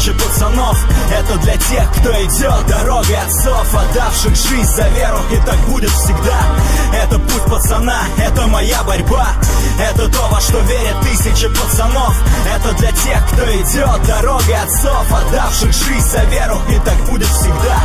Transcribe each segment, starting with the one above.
тысячи пацанов. Это для тех, кто идет дорогой отцов, отдавших жизнь за веру, и так будет всегда. Это путь пацана, это моя борьба. Это то, во что верят тысячи пацанов. Это для тех, кто идет дорогой отцов, отдавших жизнь за веру, и так будет всегда.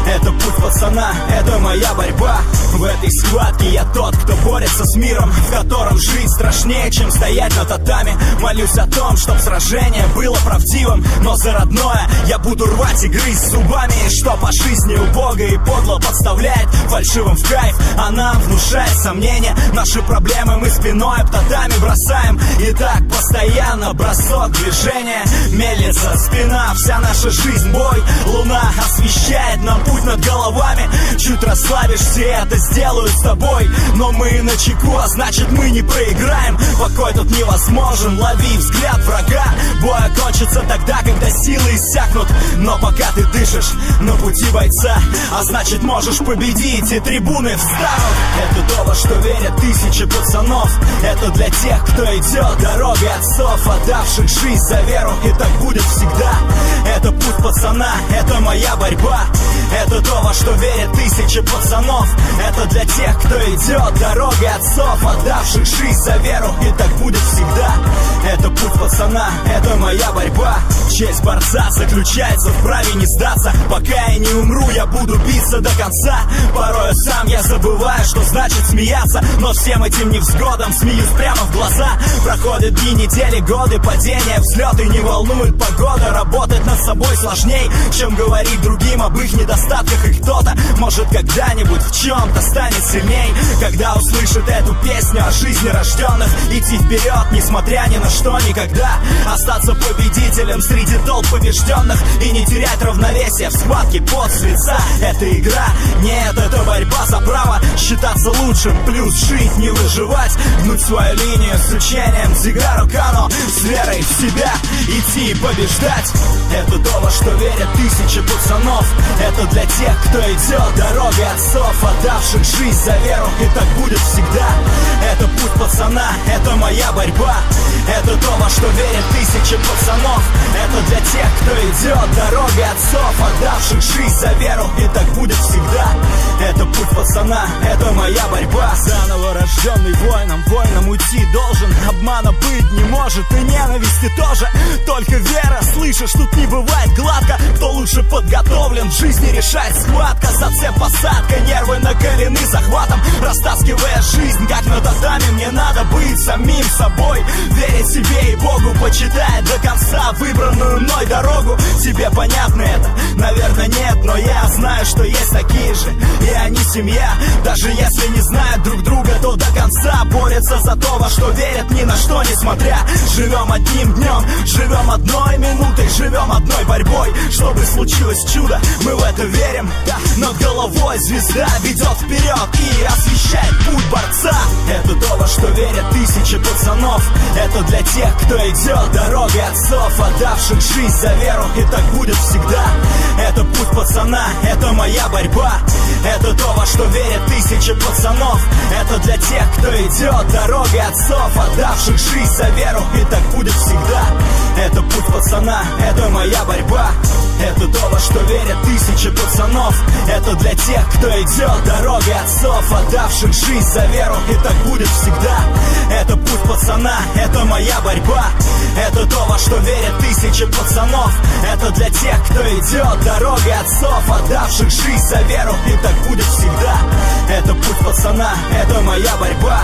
Это путь пацана, это моя борьба. В этой схватке я тот, кто борется с миром, в котором жить страшнее, чем стоять на татами. Молюсь о том, чтоб сражение было правдивым, но за родное я буду рвать и грызть зубами. И что по жизни убого и подло подставляет фальшивым в кайф, а нам внушает сомнения. Наши проблемы мы спиной об татами бросаем, и так постоянно бросок движения. Мельница, спина, вся наша жизнь бой. Луна освещает нам путь над головами. Чуть расслабишься, это сделаю с тобой. Но мы начеку, а значит мы не проиграем. Покой тут невозможен, лови взгляд врага. Бой окончится тогда, когда силы иссякнут. Но пока ты дышишь на пути бойца, а значит можешь победить, и трибуны встанут. Это то, во что верят тысячи пацанов. Это для тех, кто идет дорогой отцов, отдавших жизнь за веру, и так будет всегда. Это путь пацана, это моя борьба. Это то, во что верят тысячи пацанов. Это для тех, кто идет дорогой отцов, отдавших жизнь за веру, и так будет всегда. Это путь пацана, это моя борьба. Честь борца заключается в праве не сдаться. Пока я не умру, я буду биться до конца. Порою сам я забываю, что значит смеяться, но всем этим невзгодам смеюсь прямо в глаза. Проходят дни, недели, годы, падения, взлеты. Не волнует погода, работать над собой сложней, чем говорить другим об их недостатках. И кто-то, может, когда-нибудь в чем-то станет сильней, когда услышит эту песню о жизни рожденных. Идти вперед, несмотря ни на что, никогда. Остаться победителем среди толп побежденных и не терять равновесие в схватке пот с лица. Это игра, нет, это борьба за право считаться лучшим, плюс жить, не выживать, гнуть свою линию с учением Дзигару Кано, с верой в себя идти и побеждать. Это то, во что верят тысячи пацанов. Это для тех, кто идет дорогой отцов, отдавших жизнь за веру, и так будет всегда. Это путь пацана, это моя борьба. Это то, во что верят тысячи пацанов. Это для тех, кто идет дорогой отцов, отдавших жизнь за веру, и так будет всегда. Это путь пацана, это моя борьба. Заново рожденный воином, воином уйти должен. Обмана быть не может, и ненависти тоже. Только вера, слышишь, тут не бывает гладко. Кто лучше подготовлен, в жизни решает схватка. Зацеп, посадка, нервы накалены захватом. Растаскивая жизнь, как на татами, мне надо быть самим собой. Верить себе и Богу, почитая до конца выбранную мной дорогу. Тебе понятно это? Наверное, нет, но я знаю, что есть такие же, и они семья. Даже если не знают друг друга, то до конца борются за то, во что верят, ни на что не смотря. Живем одним днем, живем одной минутой, живем одной борьбой. Чтобы случилось чудо, мы в это верим. Над головой звезда ведет вперед и освещает путь борца. Это то, во что верят тысячи пацанов. Это для тех, кто идет дорогой отцов, отдавших жизнь за веру, и так будет всегда. Это путь пацана, это моя борьба. Это то, во что верят тысячи пацанов. Это для тех, кто идет дорогой отцов, отдавших жизнь за веру, и так будет всегда. Это путь пацана, это моя борьба. Это то, во что верят тысячи пацанов. Это для тех, кто идет дорогой отцов, отдавших жизнь за веру, и так будет всегда. Это путь пацана, это моя борьба. Это то, во что верят тысячи пацанов. Это для тех, кто идет дорогой отцов, отдавших жизнь за веру, и так будет всегда. Это путь пацана, это моя борьба.